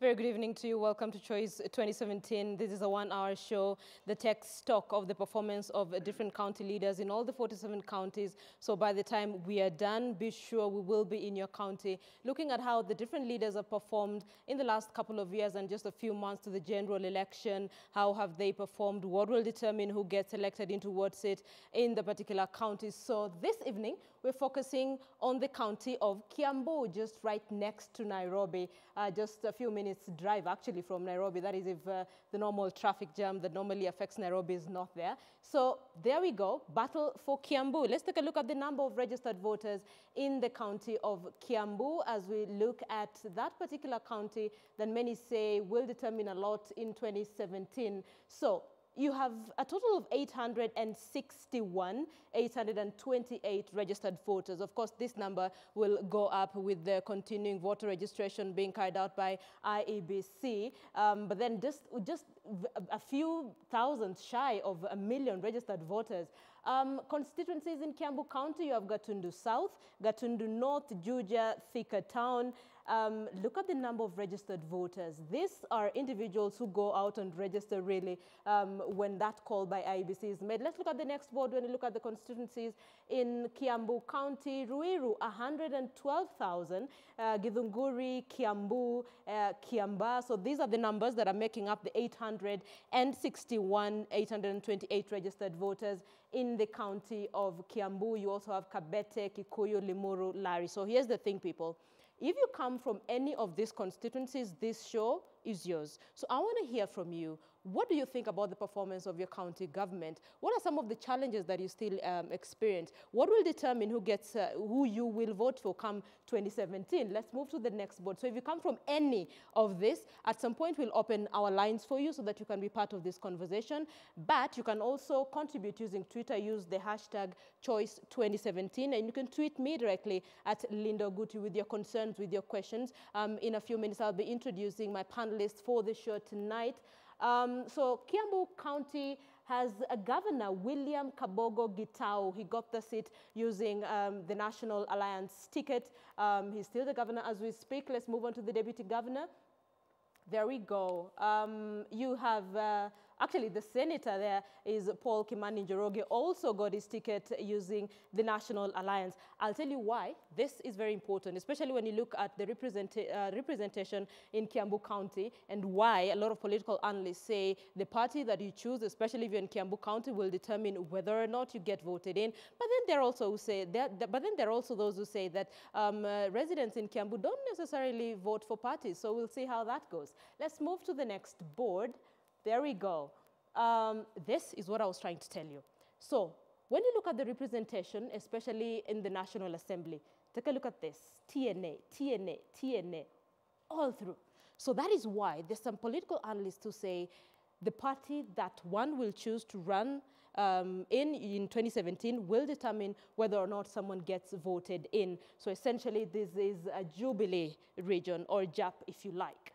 Very good evening to you. Welcome to Choice 2017. This is a one-hour show that takes stock of the performance of different county leaders in all the 47 counties. So by the time we are done, be sure we will be in your county looking at how the different leaders have performed in the last couple of years and just a few months to the general election. How have they performed? What will determine who gets elected into what seat in the particular county? So this evening, we're focusing on the county of Kiambu, just right next to Nairobi, just a few minutes drive actually from Nairobi. That is if the normal traffic jam that normally affects Nairobi is not there. So there we go, battle for Kiambu. Let's take a look at the number of registered voters in the county of Kiambu as we look at that particular county that many say will determine a lot in 2017. So you have a total of 828 registered voters. Of course, this number will go up with the continuing voter registration being carried out by IEBC. But then just a few thousand shy of 1 million registered voters. Constituencies in Kiambu County, you have Gatundu South, Gatundu North, Juja, Thika Town. Look at the number of registered voters. These are individuals who go out and register really when that call by IEBC is made. Let's look at the next board when you look at the constituencies in Kiambu County. Ruiru, 112,000. Githunguri, Kiambu, Kiamba. So these are the numbers that are making up the 828 registered voters in the county of Kiambu. You also have Kabete, Kikuyu, Limuru, Lari. So here's the thing, people. If you come from any of these constituencies, this show is yours. So I want to hear from you. What do you think about the performance of your county government? What are some of the challenges that you still experience? What will determine who gets, who you will vote for come 2017? Let's move to the next board. So if you come from any of this, at some point we'll open our lines for you so that you can be part of this conversation. But you can also contribute using Twitter. Use the hashtag Choice2017, and you can tweet me directly at Linda Guti with your concerns, with your questions. In a few minutes, I'll be introducing my panelists for the show tonight. So Kiambu County has a governor, William Kabogo Gitau. He got the seat using the National Alliance ticket. He's still the governor as we speak. Let's move on to the deputy governor. There we go. You have, actually the senator there is Paul Kimani Njoroge, also got his ticket using the National Alliance. I'll tell you why this is very important, especially when you look at the representation in Kiambu County and why a lot of political analysts say the party that you choose, especially if you're in Kiambu County, will determine whether or not you get voted in. But then there are also who say that, there are also those who say that residents in Kiambu don't necessarily vote for parties. So we'll see how that goes. Let's move to the next board. There we go. This is what I was trying to tell you. So when you look at the representation, especially in the National Assembly, take a look at this. TNA, TNA, TNA, all through. So that is why there's some political analysts who say the party that one will choose to run in 2017 will determine whether or not someone gets voted in. So essentially, this is a Jubilee region, or JAP if you like.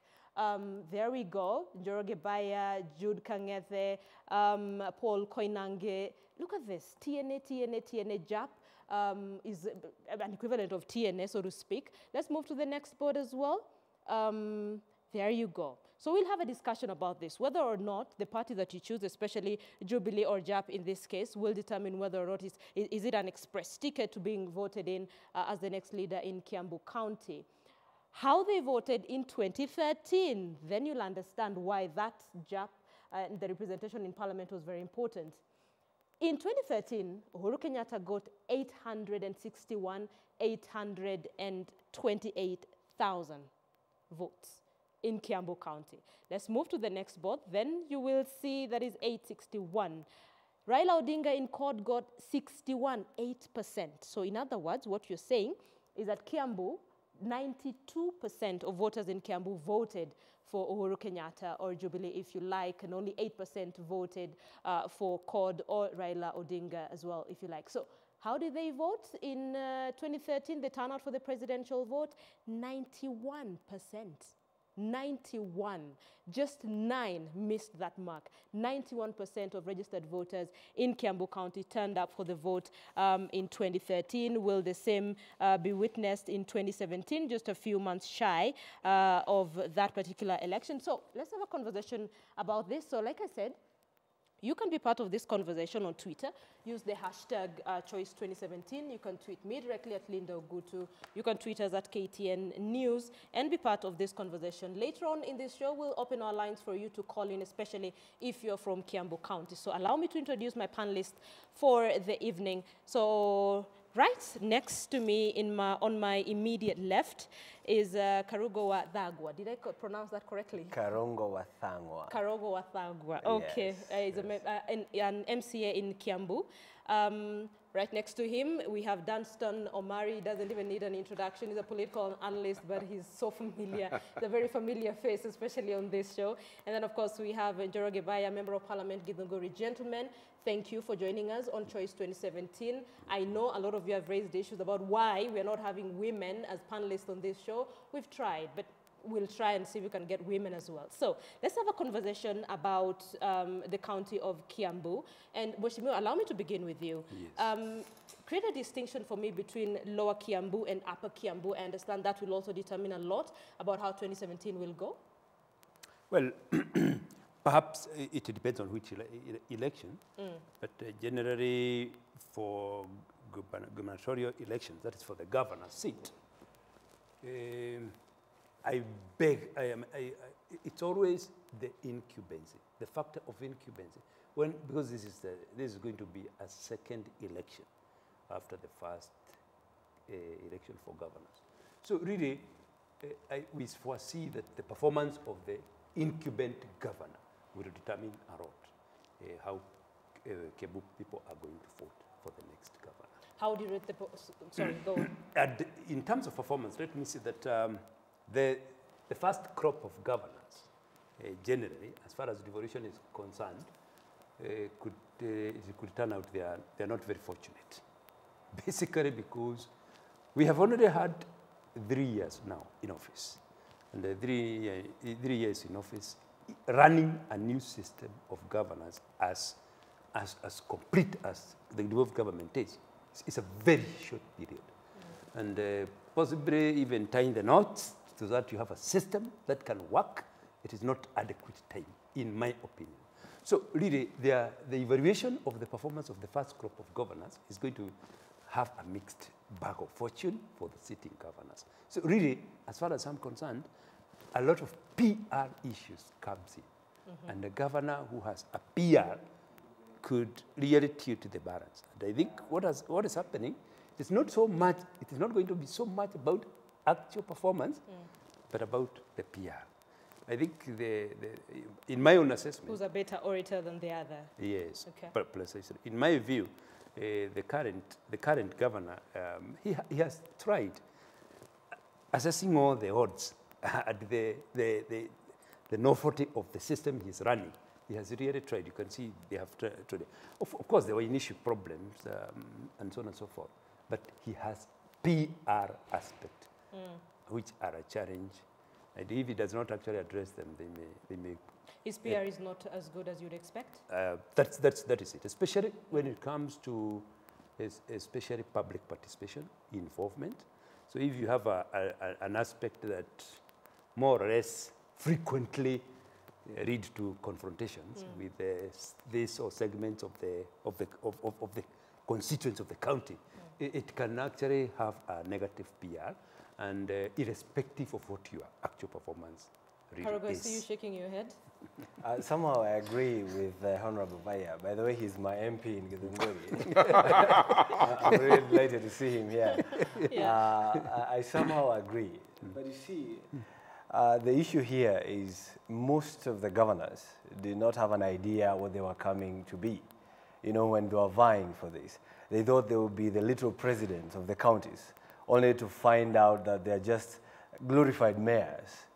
There we go. Njoroge Baya, Jude Kangethe, Paul Koinange. Look at this. TNA, TNA, TNA, JAP is an equivalent of TNA, so to speak. Let's move to the next board as well. There you go. So we'll have a discussion about this, whether or not the party that you choose, especially Jubilee or JAP in this case, will determine whether or not is it an express ticket to being voted in as the next leader in Kiambu County. How they voted in 2013, then you'll understand why that JAP and the representation in parliament was very important. In 2013, Uhuru Kenyatta got 828,000 votes in Kiambu County. Let's move to the next board. Then you will see that is 861. Raila Odinga in court got 61.8%. So in other words, what you're saying is that Kiambu, 92% of voters in Kiambu voted for Uhuru Kenyatta or Jubilee, if you like, and only 8% voted for CORD or Raila Odinga as well, if you like. So how did they vote in 2013? The turnout for the presidential vote, 91%. 91. Just 9 missed that mark. 91% of registered voters in Kiambu County turned up for the vote in 2013. Will the same be witnessed in 2017, just a few months shy of that particular election? So let's have a conversation about this. So like I said, you can be part of this conversation on Twitter. Use the hashtag Choice2017. You can tweet me directly at Linda Ogutu. You can tweet us at KTN News and be part of this conversation. Later on in this show, we'll open our lines for you to call in, especially if you're from Kiambu County. So allow me to introduce my panelists for the evening. So right next to me on my immediate left is Karugo Wathagwa. Did I pronounce that correctly? Karongo Wathagwa. Karogo Wathagwa. Okay. Yes, He's an MCA in Kiambu. Right next to him, we have Dunstan Omari. He doesn't even need an introduction. He's a political analyst, but he's so familiar. He's a very familiar face, especially on this show. And then, of course, we have Njoroge Baya, Member of Parliament, Githunguri. Gentlemen, thank you for joining us on Choice 2017. I know a lot of you have raised issues about why we're not having women as panelists on this show. We've tried, but we'll try and see if we can get women as well. So let's have a conversation about the county of Kiambu. And Mheshimiwa, allow me to begin with you. Yes. Create a distinction for me between Lower Kiambu and Upper Kiambu. I understand that will also determine a lot about how 2017 will go. Well, perhaps it depends on which election, but generally for gubernatorial elections, that is for the governor's seat, it's always the incumbency, the factor of incumbency. Because this is going to be a second election after the first election for governors. So really, we foresee that the performance of the incumbent governor will determine a lot how Kiambu people are going to vote for the next governor. How do you rate the... Sorry, go on. And in terms of performance, let me say that the first crop of governors, generally, as far as devolution is concerned, it could turn out they're not very fortunate. Basically because we have already had 3 years now in office. And 3 years in office, running a new system of governance as complete as the devolved government is, it's a very short period. And possibly even tying the knots so that you have a system that can work, it is not adequate time, in my opinion. So really, the evaluation of the performance of the first crop of governors is going to have a mixed bag of fortune for the sitting governors. So really, as far as I'm concerned, a lot of PR issues comes in. And the governor who has a PR could really tilt the balance. And I think what is happening is not so much, it is not going to be so much about actual performance, but about the PR. I think in my own assessment... Who's a better orator than the other? Yes, okay. But precisely. In my view, the current governor, he has tried assessing all the odds at the novelty of the system he's running. He has really tried. You can see they have tried. Of course, there were initial problems and so on and so forth. But he has PR aspect, which are a challenge. And if he does not actually address them, they may. His PR is not as good as you'd expect? That is it, especially when it comes to especially public participation, involvement. So if you have an aspect that more or less frequently lead to confrontations with this or segments of the constituents of the county, it can actually have a negative PR, and irrespective of what your actual performance really is. I see you shaking your head. Somehow I agree with Honorable Baya. By the way, he's my MP in Githunguri. I'm really delighted to see him here. Yeah. I somehow agree. But you see, the issue here is most of the governors did not have an idea what they were coming to be. You know, when they were vying for this, they thought they would be the literal presidents of the counties, only to find out that they're just glorified mayors.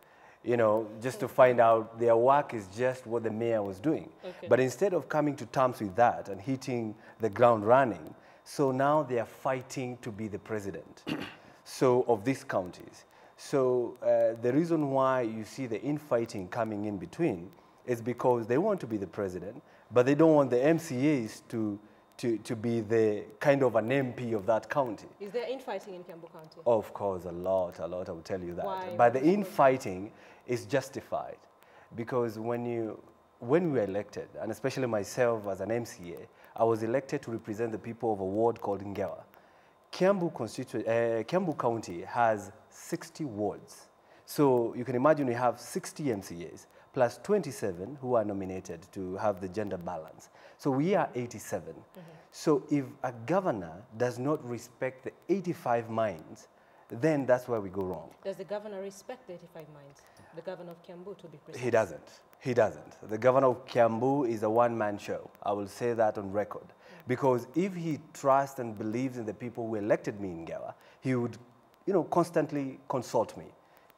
You know, just to find out their work is just what the mayor was doing. Okay. But instead of coming to terms with that and hitting the ground running, so now they are fighting to be the president of these counties. So the reason why you see the infighting coming in between is because they want to be the president, but they don't want the MCAs to be the kind of an MP of that county. Is there infighting in Kiambu County? Of course, a lot, I will tell you that. Why? But the infighting is justified because when we were elected, and especially myself as an MCA, I was elected to represent the people of a ward called Ngewa. Kiambu County has 60 wards. So you can imagine we have 60 MCAs plus 27 who are nominated to have the gender balance. So we are 87. So if a governor does not respect the 85 minds, then that's where we go wrong. Does the governor respect the 85 minds? The governor of Kiambu, to be precise. He doesn't. He doesn't. The governor of Kiambu is a one-man show. I will say that on record. Because if he trusts and believes in the people who elected me in Ngewa, he would, constantly consult me,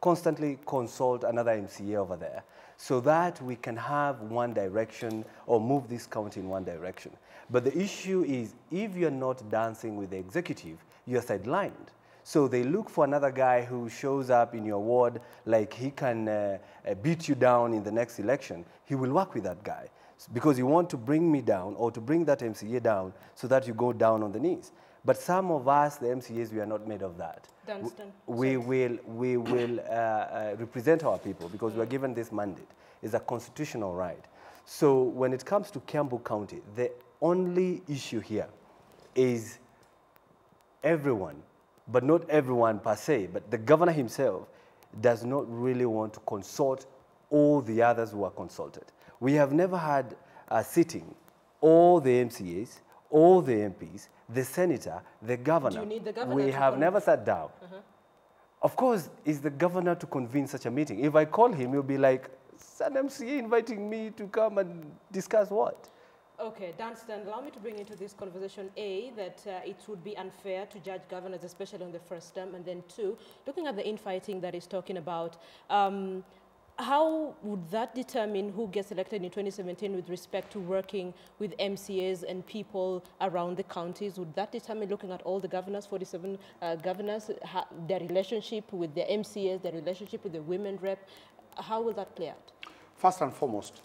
constantly consult another MCA over there, so that we can have one direction or move this county in one direction. But the issue is, if you're not dancing with the executive, you're sidelined. So they look for another guy who shows up in your ward, like he can beat you down in the next election. He will work with that guy because you want to bring me down or to bring that MCA down so that you go down on the knees. But some of us, the MCAs, we are not made of that. Dunstan. We will represent our people because we are given this mandate. It's a constitutional right. So when it comes to Kiambu County, the only issue here is everyone, but not everyone per se, but the governor himself does not really want to consult all the others who are consulted. We have never had a sitting, all the MCAs, all the MPs, the senator, the governor. Do you need the governor we have never sat down. Of course, it's the governor to convene such a meeting. If I call him, he'll be like, "An MCA inviting me to come and discuss what?" Okay, Dunstan, allow me to bring into this conversation, A, that it would be unfair to judge governors, especially on the first term, and then two, looking at the infighting that he's talking about, how would that determine who gets elected in 2017 with respect to working with MCAs and people around the counties? Would that determine, looking at all the governors, 47 governors, their relationship with the MCAs, their relationship with the women rep? How will that play out? First and foremost,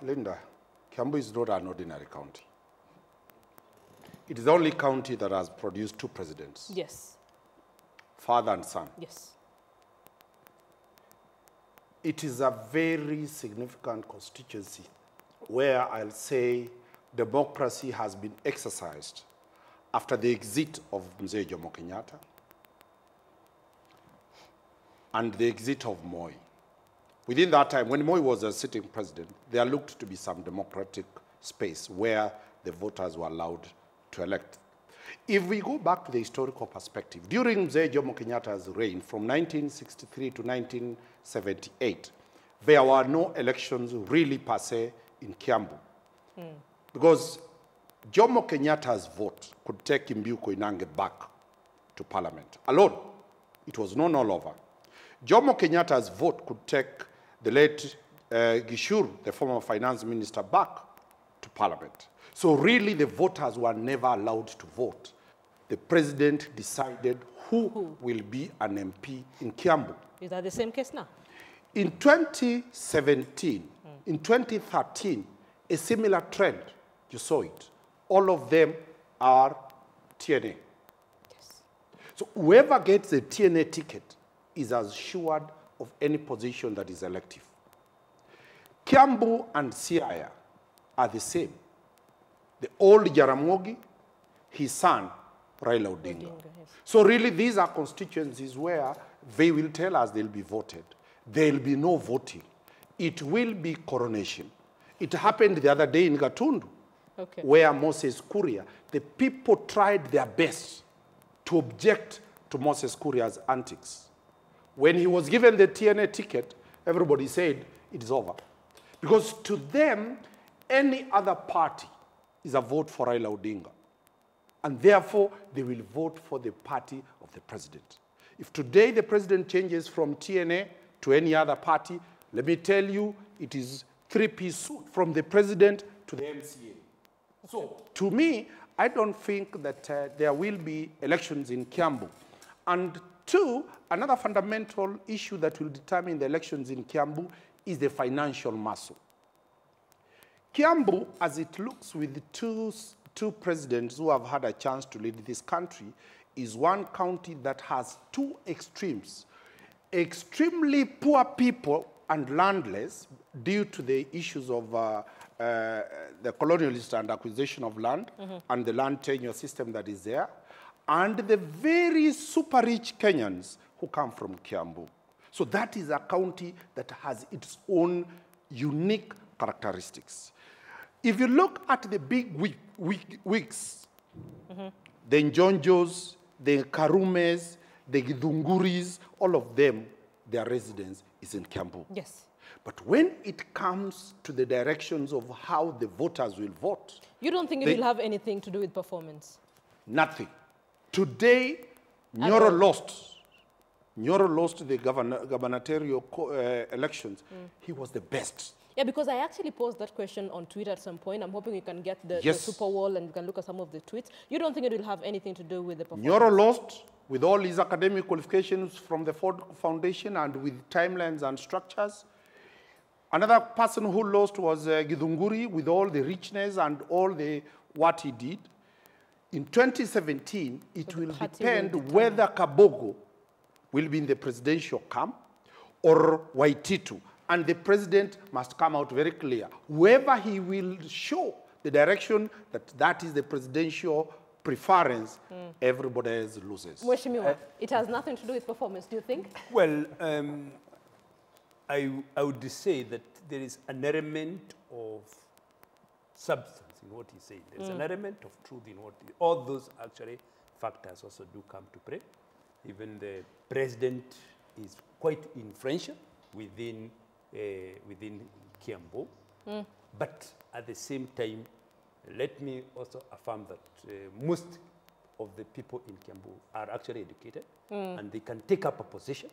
Linda, Kiambu is not an ordinary county. It is the only county that has produced two presidents. Yes. Father and son. Yes. It is a very significant constituency where I'll say democracy has been exercised after the exit of Mzee Jomo Kenyatta and the exit of Moi. Within that time, when Moi was a sitting president, there looked to be some democratic space where the voters were allowed to elect. If we go back to the historical perspective, during Mzee Jomo Kenyatta's reign from 1963 to 1978, there were no elections really per se in Kiambu. Because Jomo Kenyatta's vote could take Mbiu Koinange back to parliament. Alone, it was known all over. Jomo Kenyatta's vote could take the late Gishuru, the former finance minister, back to parliament. So really the voters were never allowed to vote. The president decided who will be an MP in Kiambu. Is that the same case now? In 2017, in 2013, a similar trend, you saw it. All of them are TNA. Yes. So whoever gets the TNA ticket is assured of any position that is elective. Kiambu and Siaya are the same. The old Jaramogi, his son, Raila Odinga. Yes. So really these are constituencies where they will tell us they'll be voted. There will be no voting. It will be coronation. It happened the other day in Gatundu, where Moses Kuria, the people tried their best to object to Moses Kuria's antics. When he was given the TNA ticket, everybody said, it is over. Because to them, any other party is a vote for Raila Odinga. And therefore, they will vote for the party of the president. If today the president changes from TNA to any other party, let me tell you, it is three-piece suit from the president to the MCA. So, to me, I don't think that there will be elections in Kiambu And two, another fundamental issue that will determine the elections in Kiambu is the financial muscle. Kiambu, as it looks with two presidents who have had a chance to lead this country, is one county that has two extremes. Extremely poor people and landless due to the issues of the colonialist and acquisition of land and the land tenure system that is there, and the very super rich Kenyans who come from Kiambu. So that is a county that has its own unique characteristics. If you look at the big wigs, the Njonjos, the Karumes, the Githunguris, all of them, their residence is in Kiambu. Yes. But when it comes to the directions of how the voters will vote, you don't think it will have anything to do with performance? Nothing. Today, Nyoro lost. Nyoro lost the gubernatorial elections. He was the best. Yeah, because I actually posed that question on Twitter at some point. I'm hoping we can get the super wall and we can look at some of the tweets. You don't think it will have anything to do with the performance? Nyoro lost with all his academic qualifications from the Ford Foundation and with timelines and structures. Another person who lost was Githunguri with all the richness and all the what he did. In 2017, it will depend whether Kabogo will be in the presidential camp or Waititu. And the president must come out very clear. Whoever he will show the direction that is the presidential preference, everybody else loses. Mheshimiwa, it has nothing to do with performance, do you think? Well, I would say that there is an element of substance in what he's saying. There's an element of truth in what all those actually factors also do come to play. Even the president is quite influential within Kiambu. But at the same time, let me also affirm that most of the people in Kiambu are actually educated and they can take up a position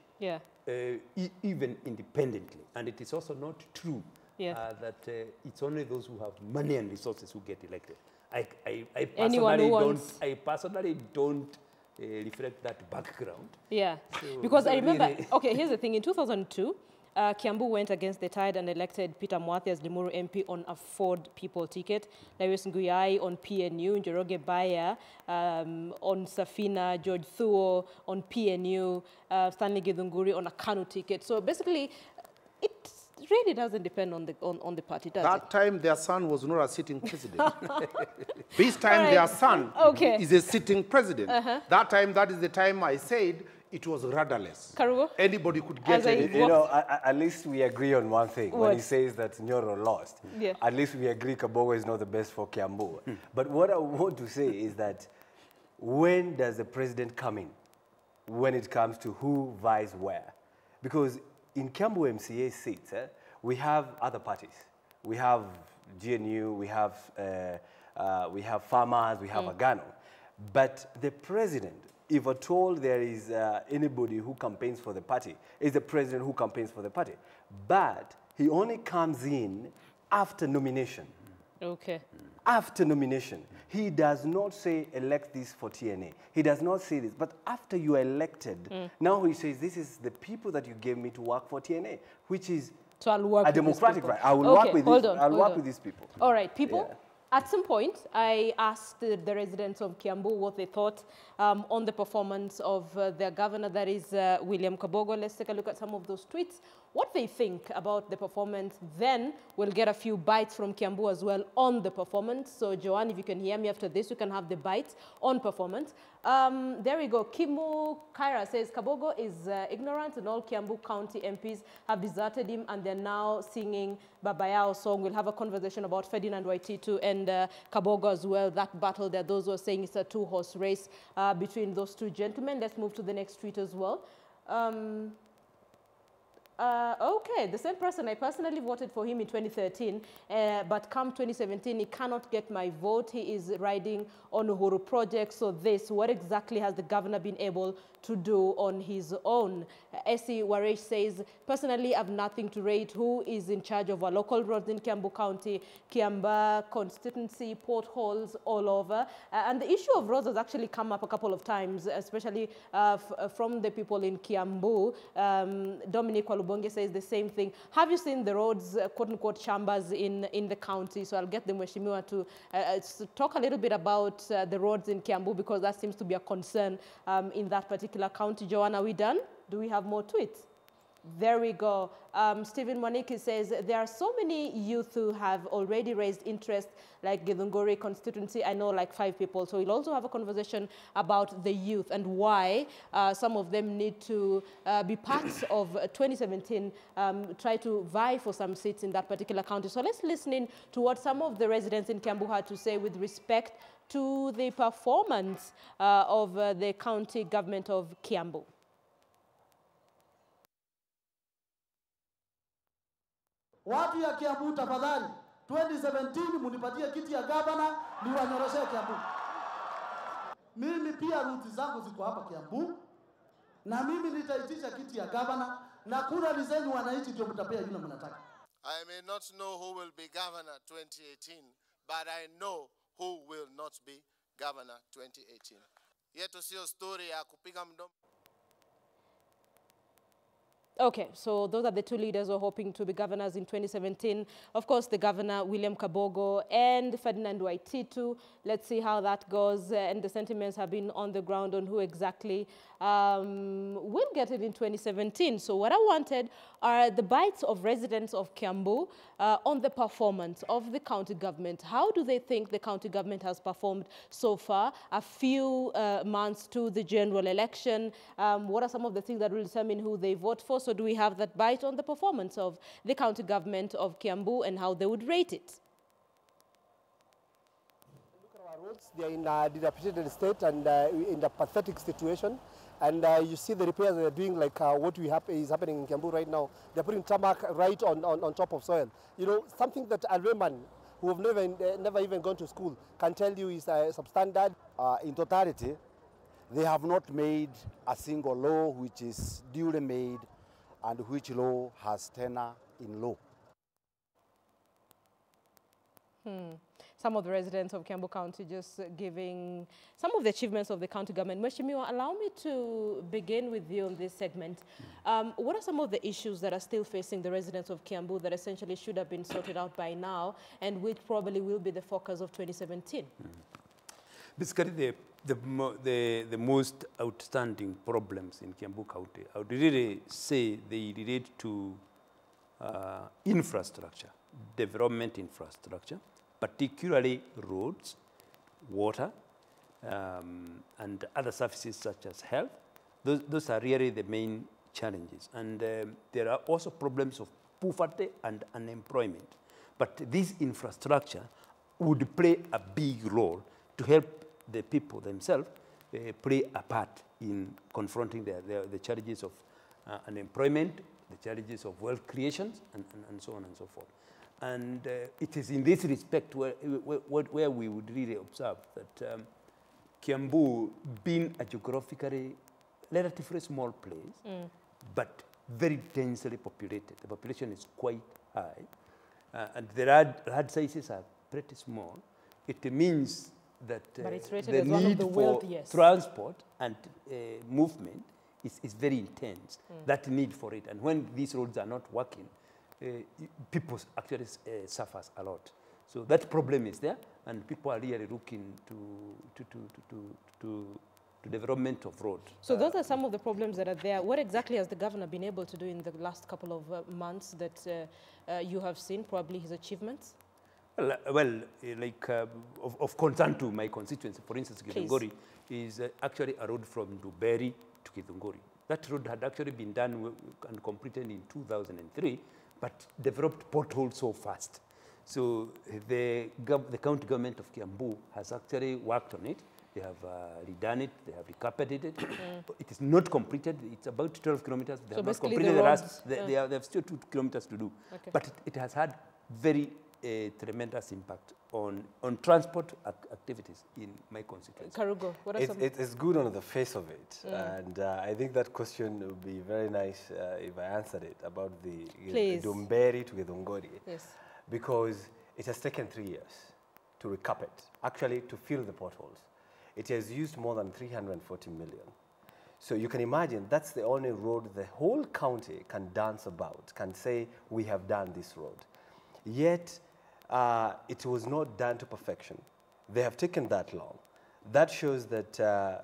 even independently. And it is also not true that it's only those who have money and resources who get elected. I personally don't reflect that background. Yeah, so because I remember, okay, here's the thing. In 2002, Kiambu went against the tide and elected Peter Mwathi as Limuru MP on a Ford People ticket, Lawrence Nguyai on PNU, Njoroge Baya on Safina, George Thuo on PNU, Stanley Githunguri on a KANU ticket. So basically, it really doesn't depend on the party, does it? That time, their son was not a sitting president. This time, their son is a sitting president. That time, that is the time I said, it was rudderless. Karugo? Anybody could get it. You know, at least we agree on one thing. What? When he says that Nyoro lost, at least we agree Kabogo is not the best for Kiambu. But what I want to say is that when does the president come in when it comes to who vies where? Because in Kiambu MCA seats, we have other parties. We have GNU, we have Farmers, we have Agano. But the president, if at all there is anybody who campaigns for the party, is the president who campaigns for the party. But he only comes in after nomination. Okay. After nomination. He does not say, elect this for TNA. He does not say this. But after you are elected, now he says, this is the people that you gave me to work for TNA, which is a democratic right. I will work with these people. All right, people. Yeah. At some point, I asked the residents of Kiambu what they thought on the performance of their governor, that is William Kabogo. Let's take a look at some of those tweets, what they think about the performance. Then we'll get a few bites from Kiambu as well on the performance. So, Joanne, if you can hear me after this, we can have the bites on performance. There we go. Kimu Kaira says, Kabogo is ignorant and all Kiambu County MPs have deserted him and they're now singing Babayao song. We'll have a conversation about Ferdinand Waititu and Kabogo as well. That battle there, those who are saying it's a two-horse race between those two gentlemen. Let's move to the next tweet as well. Okay, the same person. I personally voted for him in 2013, but come 2017, he cannot get my vote. He is riding on Uhuru project. So what exactly has the governor been able to do on his own? Essie Waresh says, personally, I have nothing to rate. Who is in charge of our local roads in Kiambu County, Kiamba constituency, potholes all over? And the issue of roads has actually come up a couple of times, especially from the people in Kiambu. Dominic Walubonge says the same thing. Have you seen the roads, quote-unquote, chambers in the county? So I'll get the Mheshimiwa to talk a little bit about the roads in Kiambu, because that seems to be a concern in that particular county. Joanna, are we done? Do we have more tweets? There we go. Stephen Mwaniki says, there are so many youth who have already raised interest, like Githunguri constituency. I know like 5 people. So we'll also have a conversation about the youth and why some of them need to be part of 2017, try to vie for some seats in that particular county. So let's listen in to what some of the residents in Kiambu had to say with respect to the performance of the county government of Kiambu. Watu ya Kiambu tafadhali, 2017 munipatie kiti ya gavana niwanyoroshee Kiambu. Mimi pia ruti zangu ziko hapa Kiambu, na mimi nitaitisha kiti ya gavana, na kura ni zenu wananchi ndio mtapea yule mnataka. I may not know who will be governor 2018, but I know who will not be governor 2018. Yetu sio story ya kupiga mdomo. Okay, so those are the 2 leaders who are hoping to be governors in 2017. Of course, the governor, William Kabogo, and Ferdinand Waititu. Let's see how that goes. And the sentiments have been on the ground on who exactly will get it in 2017. So what I wanted are the bites of residents of Kiambu on the performance of the county government. How do they think the county government has performed so far? A few months to the general election. What are some of the things that will determine who they vote for? So do we have that bite on the performance of the county government of Kiambu and how they would rate it? Look at our roads. They are in a dilapidated state and in a pathetic situation. And you see the repairs they're doing, like what is happening in Kiambu right now. They're putting tarmac right on top of soil. You know, something that a layman who have never even gone to school can tell you is substandard. In totality, they have not made a single law which is duly made and which law has tenor in law. Some of the residents of Kiambu County just giving some of the achievements of the county government. Mheshimiwa, allow me to begin with you on this segment. What are some of the issues that are still facing the residents of Kiambu that essentially should have been sorted out by now and which probably will be the focus of 2017? Basically, the most outstanding problems in Kiambu County, I would really say they relate to infrastructure, development infrastructure, particularly roads, water, and other services such as health. Those are really the main challenges. And there are also problems of poverty and unemployment. But this infrastructure would play a big role to help the people themselves play a part in confronting the challenges of unemployment, the challenges of wealth creation, and so on and so forth. And it is in this respect where we would really observe that Kiambu, being a geographically relatively small place, but very densely populated. The population is quite high, and the road sizes are pretty small. It means that the need for transport and movement is very intense, that need for it. And when these roads are not working, people actually suffers a lot. So that problem is there, and people are really looking to development of road. So those are some of the problems that are there. What exactly has the governor been able to do in the last couple of months that you have seen, probably his achievements? Well, like of concern to my constituency, for instance, Githunguri is actually a road from Duberi to Githunguri. That road had actually been done and completed in 2003, but developed potholes so fast. So the county government of Kiambu has actually worked on it. They have redone it, they have recarpeted it. It is not completed. It's about 12 kilometers. They So have not basically completed the the rest. roads, They have still 2 kilometers to do. Okay. But it has had very tremendous impact on transport activities in my constituency. Karugo, what are some... It's good on the face of it. And I think that question would be very nice if I answered it about the Domberi to Githunguri. Yes. Because it has taken 3 years to recarpet, actually to fill the potholes. It has used more than 340 million. So you can imagine that's the only road the whole county can dance about, can say, we have done this road. Yet, it was not done to perfection. They have taken that long. That shows that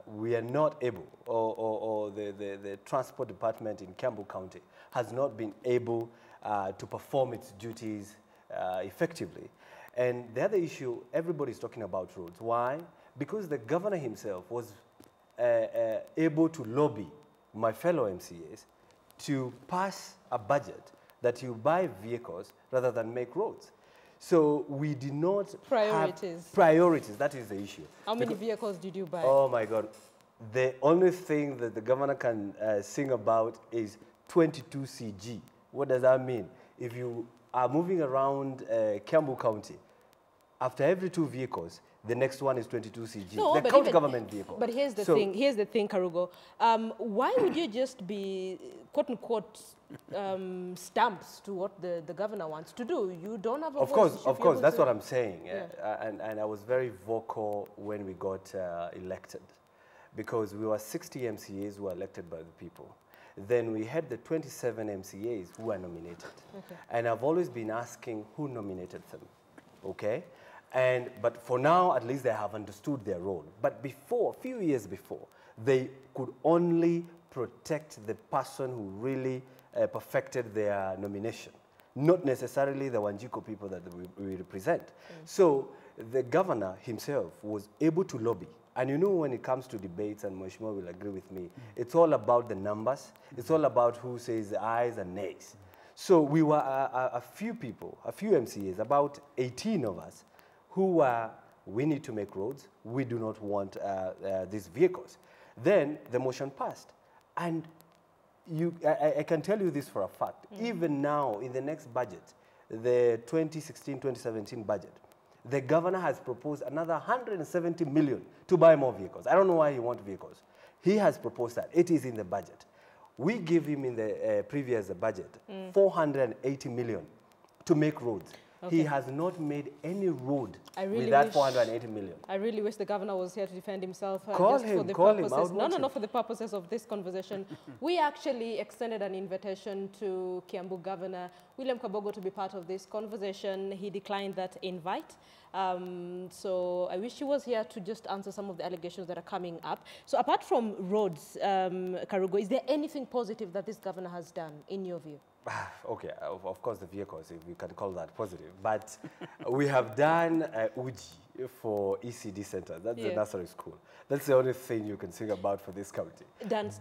we are not able, or the transport department in Kiambu County has not been able to perform its duties effectively. And the other issue, everybody's talking about roads. Why? Because the governor himself was able to lobby my fellow MCAs to pass a budget that you buy vehicles rather than make roads. So we did not Priorities. have priorities. That is the issue. How many vehicles did you buy? Oh my God. The only thing that the governor can sing about is 22 CG. What does that mean? If you are moving around Kiambu County, after every 2 vehicles, the next one is 22 CG. No, the county government vehicle. But here's the thing. Here's the thing, Karugo. Why would you just be quote unquote stamps to what the governor wants to do? You don't have a voice. Of course. That's what I'm saying. Yeah. And I was very vocal when we got elected, because we were 60 MCAs who were elected by the people. Then we had the 27 MCAs who were nominated. Okay. And I've always been asking who nominated them. Okay? But for now, at least they have understood their role. But before, a few years before, they could only protect the person who really perfected their nomination, not necessarily the Wanjiko people that we represent. So the governor himself was able to lobby. And you know, when it comes to debates, and Mheshimiwa will agree with me, it's all about the numbers. It's all about who says ayes and nays. So we were a few people, a few MCAs, about 18 of us, who were, we need to make roads, we do not want these vehicles. Then the motion passed. And I can tell you this for a fact. Even now, in the next budget, the 2016-2017 budget, the governor has proposed another 170 million to buy more vehicles. I don't know why he wants vehicles. He has proposed that. It is in the budget. We gave him in the previous budget 480 million to make roads. Okay. He has not made any road with that 480 million. I really wish the governor was here to defend himself. Call him. No, for the purposes of this conversation. We actually extended an invitation to Kiambu Governor William Kabogo to be part of this conversation. He declined that invite. So I wish he was here to just answer some of the allegations that are coming up. So apart from roads, Karugo, is there anything positive that this governor has done, in your view? Okay, of course the vehicles, if we can call that positive. But we have done Uji for ECD centers. That's the nursery school. That's the only thing you can sing about for this county.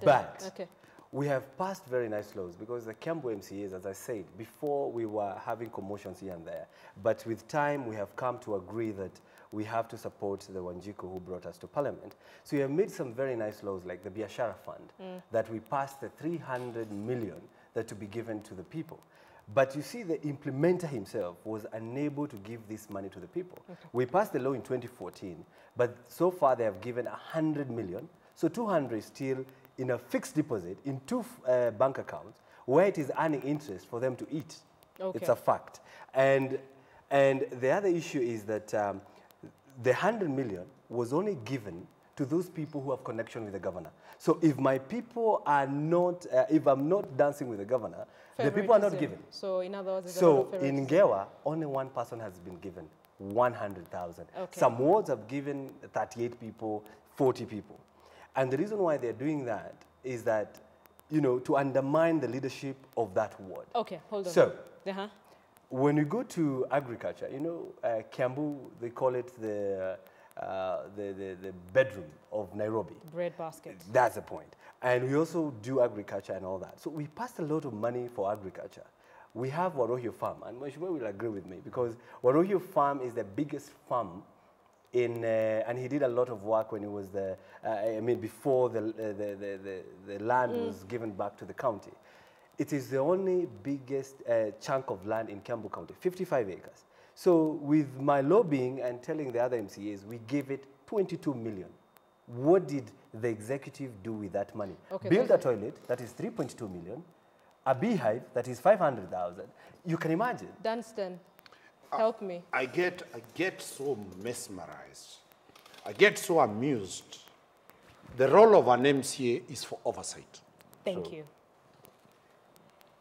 But we have passed very nice laws, because the Kiambu MCAs, as I said, before we were having commotions here and there. But with time, we have come to agree that we have to support the Wanjiko who brought us to parliament. So we have made some very nice laws, like the Biashara Fund, that we passed the 300 million that to be given to the people. But you see, the implementer himself was unable to give this money to the people. Okay. We passed the law in 2014, but so far they have given 100 million. So 200 is still in a fixed deposit in 2 bank accounts, where it is earning interest for them to eat. Okay. It's a fact. And the other issue is that the 100 million was only given to those people who have connection with the governor. So if my people are not, if I'm not dancing with the governor, the people are not given. So in other words, so in Ngewa, only one person has been given 100,000. Okay. Some wards have given 38 people, 40 people. And the reason why they're doing that is that, you know, to undermine the leadership of that ward. Okay, hold on. So, when you go to agriculture, you know, Kiambu, they call it the bedroom of Nairobi. Bread basket. That's the point. And we also do agriculture and all that. So we passed a lot of money for agriculture. We have Warohio Farm, and Mheshimiwa will agree with me, because Warohio Farm is the biggest farm and he did a lot of work when he was the, I mean, before the land was given back to the county. It is the only biggest chunk of land in Kiambu County, 55 acres. So with my lobbying and telling the other MCAs, we gave it 22 million. What did the executive do with that money? Okay, build a toilet, that is 3.2 million. A beehive, that is 500,000. You can imagine. Dunstan, help me. I get so mesmerized. I get so amused. The role of an MCA is for oversight. Thank you.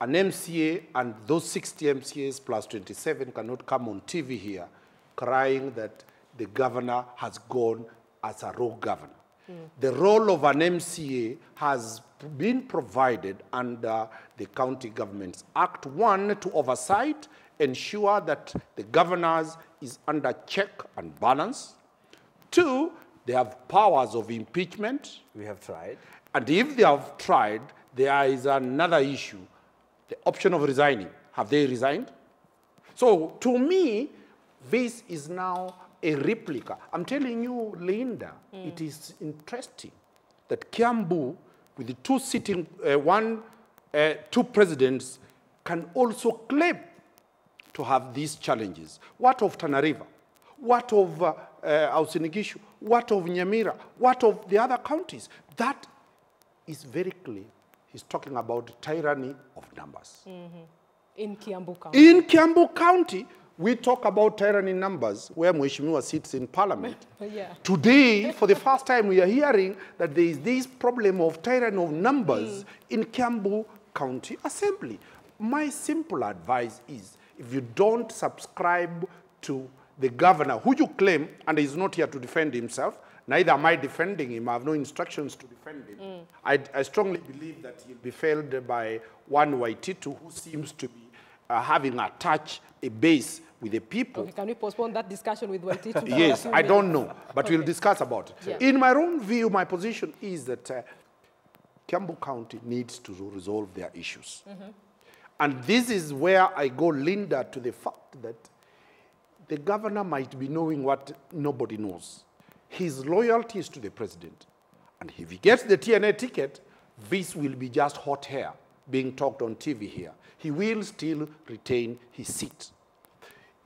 An MCA and those 60 MCAs plus 27 cannot come on TV here crying that the governor has gone as a rogue governor. The role of an MCA has been provided under the County Governments Act, 1, to oversight, ensure that the governors is under check and balance. 2, they have powers of impeachment. We have tried. And if they have tried, there is another issue, the option of resigning. Have they resigned? So to me, this is now a replica. I'm telling you, Linda, it is interesting that Kiambu, with the two sitting, two presidents, can also claim to have these challenges. What of Tana River? What of Ausinigishu? What of Nyamira? What of the other counties? That is very clear. He's talking about tyranny of numbers. In Kiambu County. In Kiambu County, we talk about tyranny numbers where Mheshimiwa sits in parliament. Today, for the first time, we are hearing that there is this problem of tyranny of numbers in Kiambu County Assembly. My simple advice is, if you don't subscribe to the governor, who you claim, and is not here to defend himself, neither am I defending him, I have no instructions to defend him. I strongly believe that he'll be failed by one Waititu who seems to be having a base with the people. Okay, can we postpone that discussion with Waititu? Yes, I don't know, but we'll discuss about it. Yeah. In my own view, my position is that Kiambu County needs to resolve their issues. And this is where I go, Linda, to the fact that the governor might be knowing what nobody knows. His loyalty is to the president. And if he gets the TNA ticket, this will be just hot air being talked on TV here. He will still retain his seat.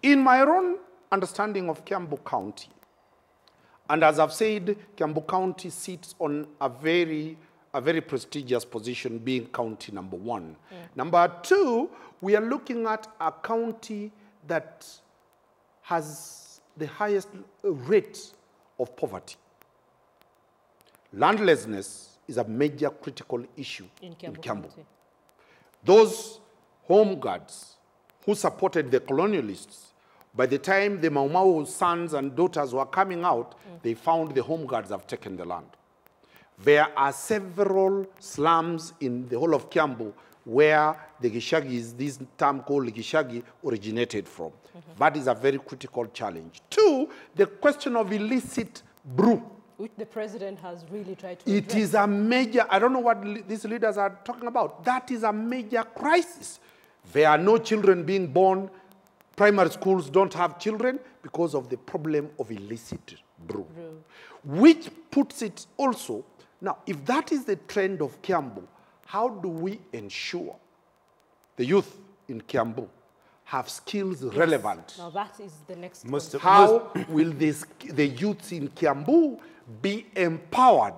In my own understanding of Kiambu County, and as I've said, Kiambu County sits on a very prestigious position, being county number 1. Number 2, we are looking at a county that has the highest rate of poverty. Landlessness is a major critical issue in Kiambu. Those home guards who supported the colonialists, by the time the Mau Mau sons and daughters were coming out, they found the home guards have taken the land. There are several slums in the whole of Kiambu where the Gishagis, this term called Gishagi, originated from. That is a very critical challenge. 2, the question of illicit brew. Which the president has really tried to address. It is a major, I don't know what these leaders are talking about. That is a major crisis. There are no children being born. Primary schools don't have children because of the problem of illicit brew. Which puts it also, now if that is the trend of Kiambu, how do we ensure the youth in Kiambu have skills relevant? Now that is the next How will the youth in Kiambu be empowered?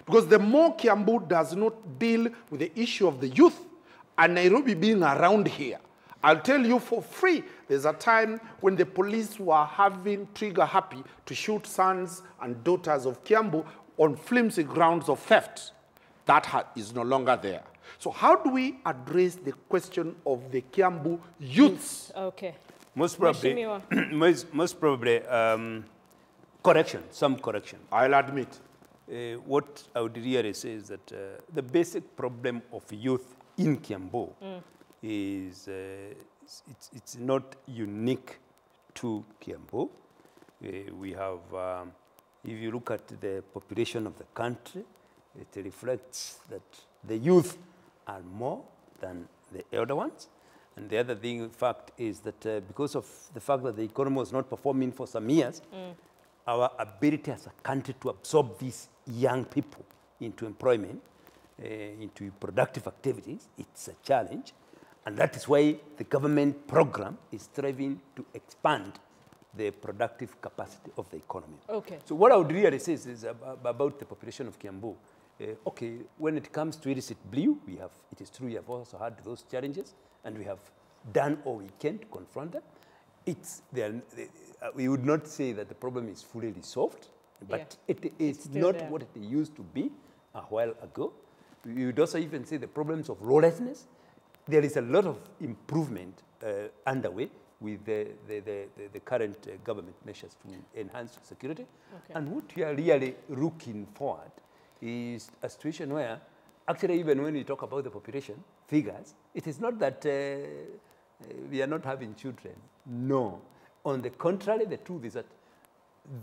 Because the more Kiambu does not deal with the issue of the youth, and Nairobi being around here, I'll tell you for free, there's a time when the police were having trigger happy to shoot sons and daughters of Kiambu on flimsy grounds of theft. That is no longer there. So how do we address the question of the Kiambu youths? Okay. Most probably, correction, some correction. I'll admit. What I would really say is that the basic problem of youth in Kiambu is it's not unique to Kiambu. We have, if you look at the population of the country, it reflects that the youth are more than the elder ones. And the other thing, fact, is that because of the fact that the economy was not performing for some years, our ability as a country to absorb these young people into employment, into productive activities, it's a challenge. And that is why the government program is striving to expand the productive capacity of the economy. Okay. So what I would really say is about the population of Kiambu. Okay, when it comes to illicit blue, it is true we have also had those challenges, and we have done all we can to confront them. We would not say that the problem is fully resolved, but it's not there. what it used to be a while ago. We would also even say the problems of lawlessness. There is a lot of improvement underway with the current government measures to enhance security. Okay. And what we are really looking forward is a situation where, actually, even when we talk about the population figures, it is not that we are not having children. No. On the contrary, the truth is that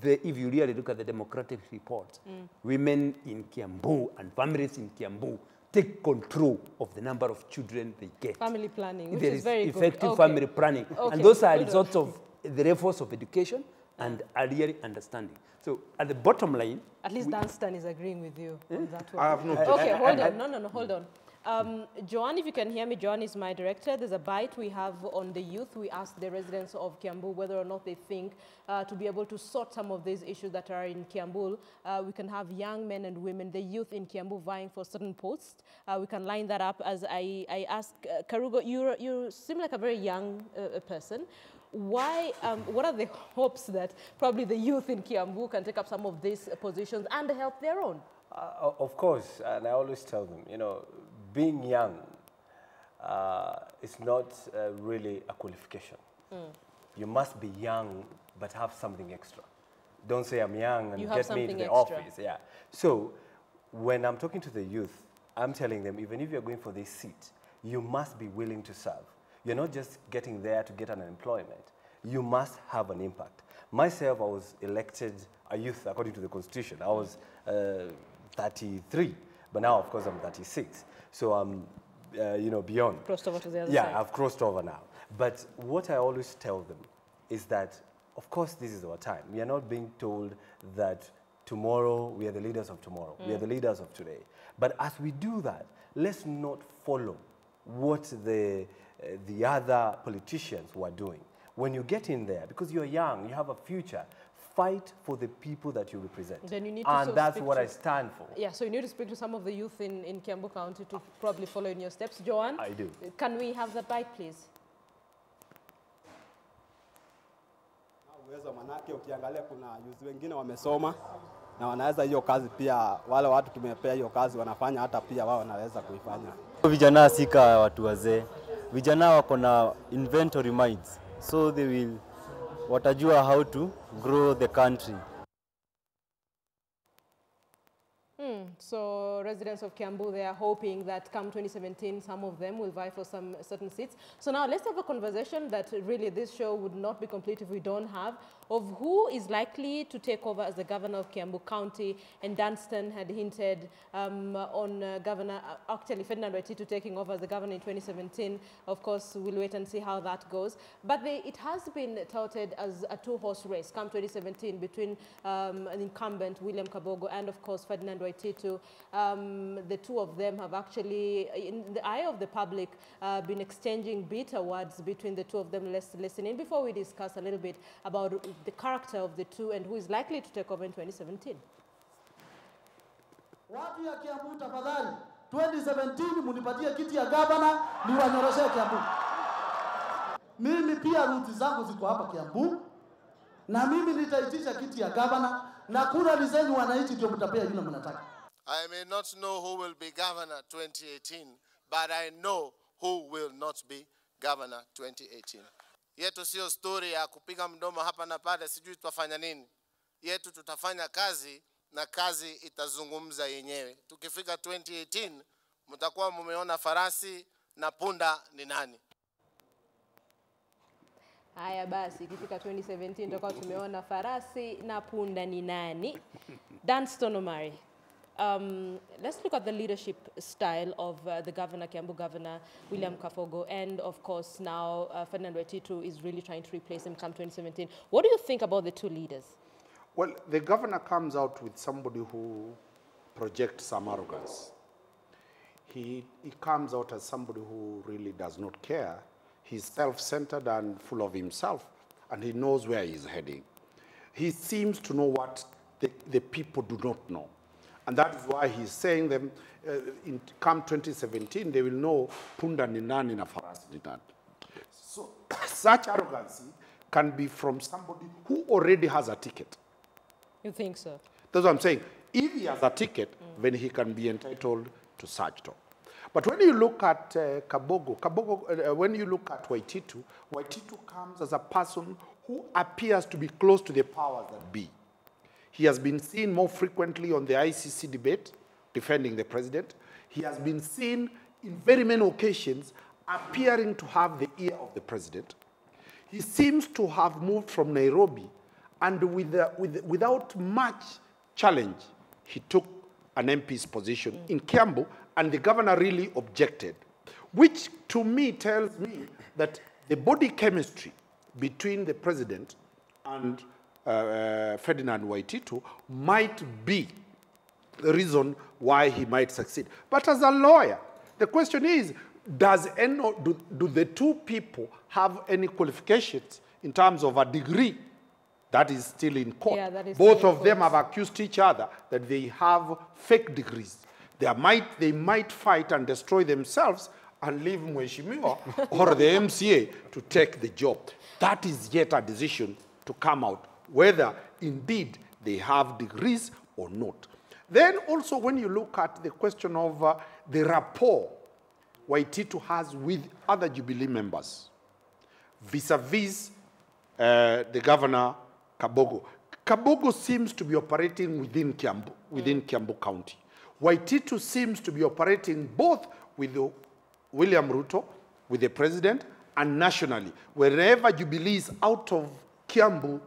if you really look at the democratic reports, women in Kiambu and families in Kiambu take control of the number of children they get. Family planning, which there is very good. There is effective family planning. Okay. And those are results of the efforts of education and earlier understanding. So at the bottom line... At least Dunstan is agreeing with you on that one. I have no... Okay, hold on. No, hold on. Joanne, if you can hear me, Joanne is my director. There's a bite we have on the youth. We asked the residents of Kiambu whether or not they think to be able to sort some of these issues that are in Kiambu, we can have young men and women, the youth in Kiambu vying for certain posts. We can line that up as I ask Karugo, you seem like a very young person. Why, what are the hopes that probably the youth in Kiambu can take up some of these positions and help their own? Of course, and I always tell them, you know, being young is not really a qualification. You must be young, but have something extra. Don't say I'm young and get me into the office. Yeah. So when I'm talking to the youth, I'm telling them, even if you're going for this seat, you must be willing to serve. You're not just getting there to get an employment. You must have an impact. Myself, I was elected a youth according to the Constitution. I was 33, but now, of course, I'm 36. So I'm, you know, beyond. Crossed over to the other side. Yeah, I've crossed over now. But what I always tell them is that, of course, this is our time. We are not being told that tomorrow we are the leaders of tomorrow. We are the leaders of today. But as we do that, let's not follow what the other politicians were doing. When you get in there, because you're young, you have a future, fight for the people that you represent. Then you need to and that's what I stand for. Yeah, so you need to speak to some of the youth in Kiambu County to probably follow in your steps. Joanne? I do. Can we have the bite, please? Uwezo manake ukiangalia kuna youth wengine wamesoma na wanaweza hiyo kazi pia, wale watu tumepea hiyo kazi wanafanya hata pia wao wanaweza kuifanya. Vijana sika watu wazee. Vijana wako na inventory minds. So they will watajua how to grow the country. So residents of Kiambu, they are hoping that come 2017, some of them will vie for some certain seats. So now let's have a conversation that really this show would not be complete if we don't have, of who is likely to take over as the governor of Kiambu County. And Dunstan had hinted on Governor, actually Ferdinand Waititu taking over as the governor in 2017. Of course, we'll wait and see how that goes. But it has been touted as a two-horse race come 2017 between an incumbent, William Kabogo, and of course Ferdinand Waititu. The two of them have actually, in the eye of the public, been exchanging bitter words between the two of them. Let's listen in before we discuss a little bit about the character of the two and who is likely to take over in 2017. Watu ya Kiambu tafadhali, 2017 munipatie kiti ya gavana niwanyoroshee Kiambu. Mimi pia ruti zangu ziko hapa Kiambu na mimi nitaitisha kiti ya gavana na kura ni zenu wananchi ndio mtapea yule mnataka. I may not know who will be governor 2018, but I know who will not be governor 2018. Yetu sio story ya kupiga mdomo hapa na pale sijui tutafanya nini. Yetu tutafanya kazi na kazi itazungumza yenyewe. Tukifika 2018 mtakuwa mumeona farasi na punda ni nani. Haya basi, ikifika 2017 tutakuwa tumeona farasi na punda ni nani. Dunstan Omari. Let's look at the leadership style of the governor, Kiambu Governor William Kabogo, and of course now Ferdinand Waititu is really trying to replace him come 2017. What do you think about the two leaders? Well, the governor comes out with somebody who projects some arrogance. He comes out as somebody who really does not care. He's self-centered and full of himself, and he knows where he's heading. He seems to know what the people do not know. And that is why he's saying them, come 2017, they will know Punda ni nani na farasi ni nani. So such arrogance can be from somebody who already has a ticket. You think so? That's what I'm saying. If he has a ticket, then he can be entitled to such talk. But when you look at Kabogo, when you look at Waititu, Waititu comes as a person who appears to be close to the powers that be. He has been seen more frequently on the ICC debate, defending the president. He has been seen in very many occasions appearing to have the ear of the president. He seems to have moved from Nairobi, and without much challenge, he took an MP's position in Kiambu, and the governor really objected, which to me tells me that the body chemistry between the president and Ferdinand Waititu might be the reason why he might succeed. But as a lawyer, the question is, do the two people have any qualifications in terms of a degree? That is still in court. Yeah, that is Both of them have accused each other that they have fake degrees. They might fight and destroy themselves and leave Mheshimiwa or the MCA to take the job. That is yet a decision to come out, whether indeed they have degrees or not. Then also when you look at the question of the rapport Waititu has with other Jubilee members, vis-a-vis the governor, Kabogo. Kabogo seems to be operating within Kiambu County. Waititu seems to be operating both with William Ruto, with the president, and nationally. Wherever Jubilee is out of Kiambu,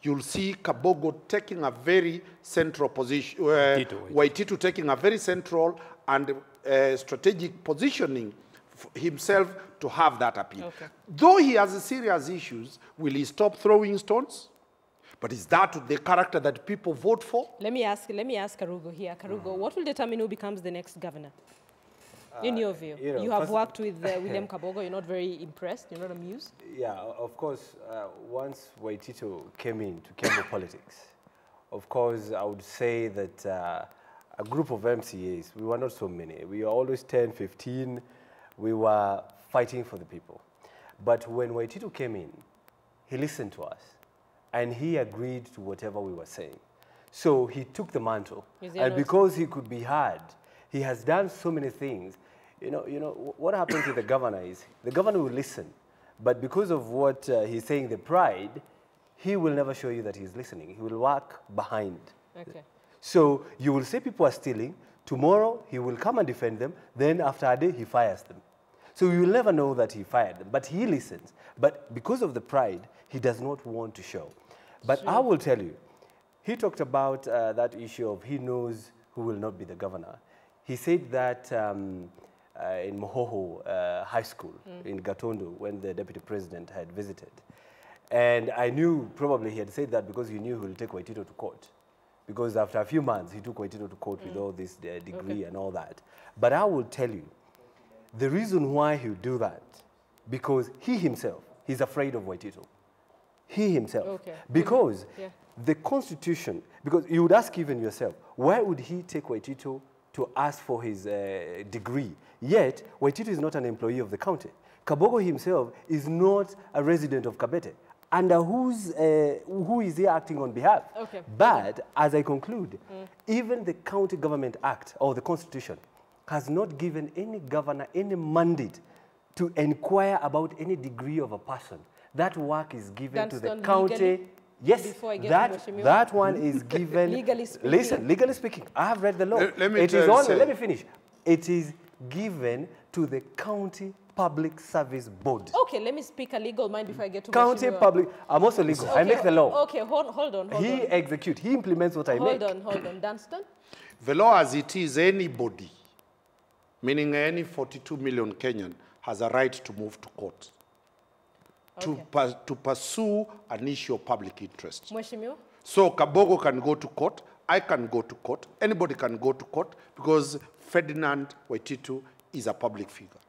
you'll see Kabogo taking a very central position, Waititu taking a very central and strategic positioning himself to have that appeal. Okay. Though he has serious issues, will he stop throwing stones? But is that the character that people vote for? Let me ask Karugo here. Karugo, what will determine who becomes the next governor? In your view, you have worked with William Kabogo. You're not very impressed. You're not amused. Yeah, of course. Once Waititu came into Kiambu politics, of course, I would say that a group of MCAs, we were not so many. We were always 10, 15. We were fighting for the people. But when Waititu came in, he listened to us, and he agreed to whatever we were saying. So he took the mantle, and because he could be heard, he has done so many things. You know, what happens with the governor is, the governor will listen, but because of what he's saying, the pride, he will never show you that he's listening. He will work behind. Okay. So you will say people are stealing, tomorrow he will come and defend them, then after a day he fires them. So you will never know that he fired them, but he listens. But because of the pride, he does not want to show. But I will tell you, he talked about that issue of he knows who will not be the governor. He said that in Mohoho High School in Gatundu when the deputy president had visited. And I knew probably he had said that because he knew he will take Waititu to court. Because after a few months, he took Waititu to court with all this degree and all that. But I will tell you, the reason why he'll do that, because he himself, he's afraid of Waititu. He himself. Okay. Because the Constitution, because you would ask even yourself, why would he take Waititu to ask for his degree? Yet, Waititu is not an employee of the county. Kabogo himself is not a resident of Kabete. Under who is he acting on behalf? Okay. But, as I conclude, even the County Government Act, or the Constitution, has not given any governor any mandate to inquire about any degree of a person. That work is given to the county. Legally? Yes, that one is given. Legally speaking. Listen, legally speaking, I have read the law. Let me finish. It is given to the county public service board. Okay, let me speak a legal mind before I get to county public. I'm also legal. Okay, I make the law. Okay, hold on. He executes. He implements what I make. Hold on, Dunstan. The law as it is, anybody, meaning any 42 million Kenyan, has a right to move to court. to pursue an issue of public interest. Mheshimiwa? So Kabogo can go to court, I can go to court, anybody can go to court because Ferdinand Waititu is a public figure.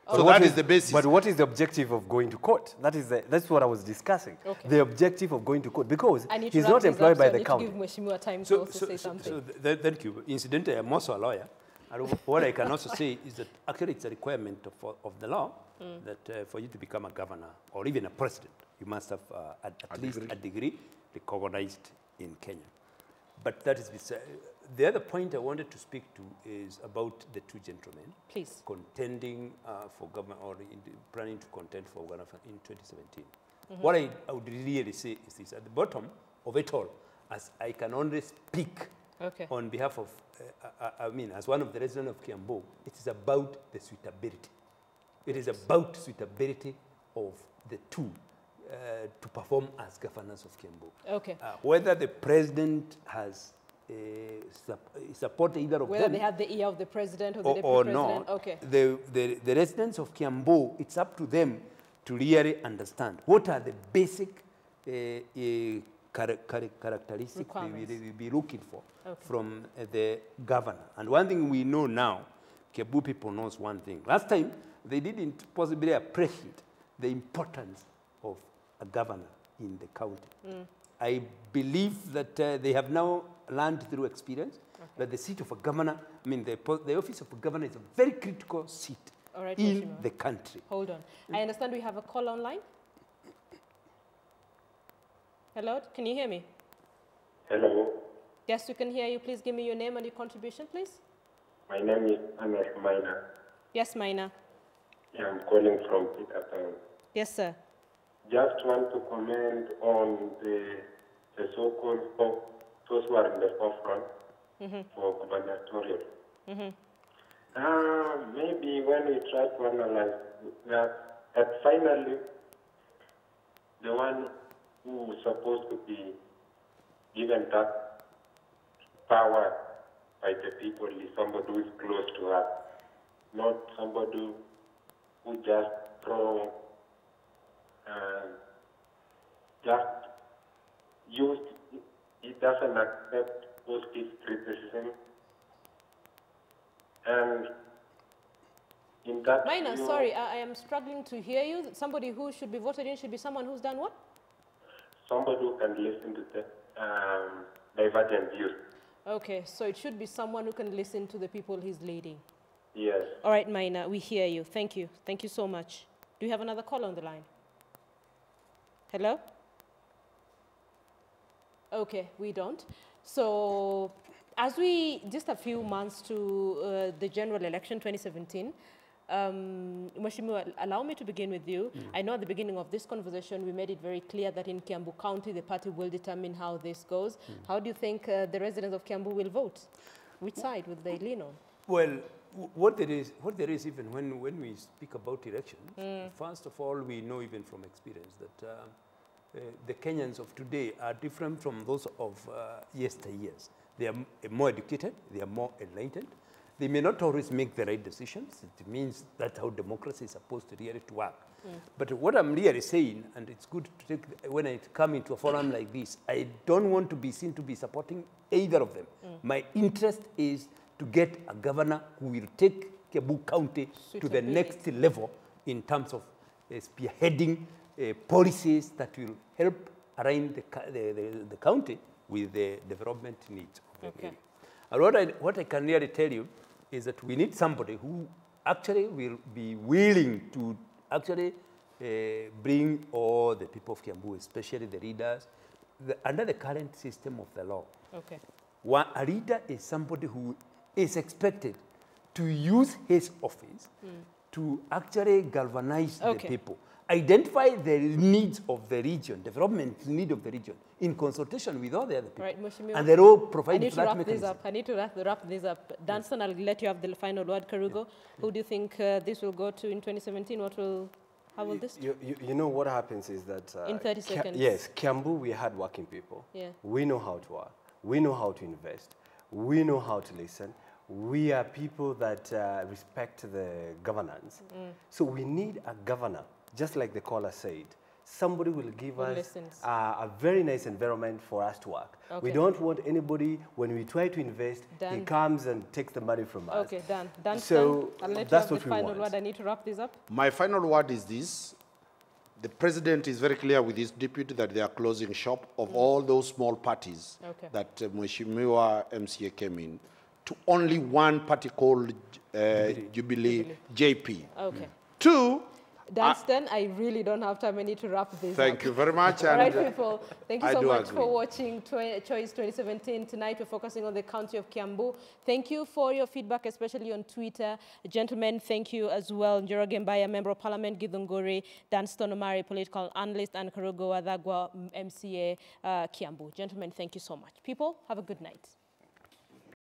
So that is the basis. But what is the objective of going to court? That's what I was discussing. Okay. The objective of going to court, because he's not employed by the county. I need to give Mheshimiwa time to also say something. Thank you. Incidentally, I'm also a lawyer. And what I can also say is that actually it's a requirement of the law that for you to become a governor or even a president, you must have at least a degree recognized in Kenya. But that is beside. The other point I wanted to speak to is about the two gentlemen. Please. Contending for government or planning to contend for governor in 2017. What I would really say is this: at the bottom of it all, as I can only speak on behalf of, as one of the residents of Kiambu, it is about the suitability. It is about suitability of the two to perform as governors of Kiambu. Okay. Whether the president has support either of them. Whether they have the ear of the president or the deputy president. Not. Okay. The residents of Kiambu, it's up to them to really understand what are the basic characteristics we will be looking for from the governor. And one thing we know now, Kiambu people knows one thing. Last time, they didn't possibly appreciate the importance of a governor in the county. I believe that they have now learned through experience that the seat of a governor, the office of a governor is a very critical seat in the country. Hold on. I understand we have a call online. Hello, can you hear me? Hello. Yes, we can hear you. Please give me your name and your contribution, please. My name is Anas Maina. Yes, Maina. Yeah, I'm calling from Petertown. Yes, sir. Just want to comment on the so-called those who are in the forefront for gubernatorial. Maybe when we try to analyze that finally the one who is supposed to be given that power by the people is somebody who is close to us, not somebody who just throw just used. It doesn't accept positive criticism, and in that. Maina, sorry, I am struggling to hear you. Somebody who should be voted in should be someone who's done what? Somebody who can listen to the divergent views. Okay, so it should be someone who can listen to the people he's leading. Yes. All right, Maina, we hear you. Thank you. Thank you so much. Do you have another call on the line? Hello? Okay, we don't. So as we, just a few months to the general election 2017, Mheshimiwa, allow me to begin with you. I know at the beginning of this conversation, we made it very clear that in Kiambu County, the party will determine how this goes. How do you think the residents of Kiambu will vote? Which side would they lean on? Well, what there is even when we speak about elections, first of all, we know even from experience that the Kenyans of today are different from those of yesteryears. They are more educated, they are more enlightened. They may not always make the right decisions. It means that's how democracy is supposed to really work. But what I'm really saying, and it's good to take, when I come into a forum like this, I don't want to be seen to be supporting either of them. My interest is to get a governor who will take Kiambu County to the next level in terms of spearheading policies that will help align the county with the development needs of the area. And what I can really tell you is that we need somebody who actually will be willing to actually bring all the people of Kiambu, especially the leaders, under the current system of the law. A leader is somebody who is expected to use his office to actually galvanize the people, identify the needs of the region, development need of the region, in consultation with all the other people. Right, Mheshimiwa, and they're all providing I need to wrap this up. Danson, I'll let you have the final word. Karugo, who do you think this will go to in 2017? How will this? You know what happens is that... in 30 seconds. Yes, Kiambu, we are hardworking people. We know how to work. We know how to invest. We know how to listen. We are people that respect the governance. So we need a governor, just like the caller said, somebody will give us listens. a very nice environment for us to work. Okay. We don't want anybody, when we try to invest, he Done. comes and takes the money from us. Okay, done. Done. So I'll let you that's have the what we final want. word. I need to wrap this up. My final word is this. The president is very clear with his deputy that they are closing shop of all those small parties that Mheshimiwa MCA came in to only one party called Jubilee JP. Okay. Two, Dunstan, I really don't have time. I need to wrap this up. Thank you very much. All right, people. Thank you I so do much agree. for watching Choice 2017. Tonight, we're focusing on the county of Kiambu. Thank you for your feedback, especially on Twitter. Gentlemen, thank you as well. Njoroge Mbaya, Member of Parliament, Githunguri, Dunstan Omari, political analyst, and Karugo Wadhagwa, MCA, Kiambu. Gentlemen, thank you so much. People, have a good night.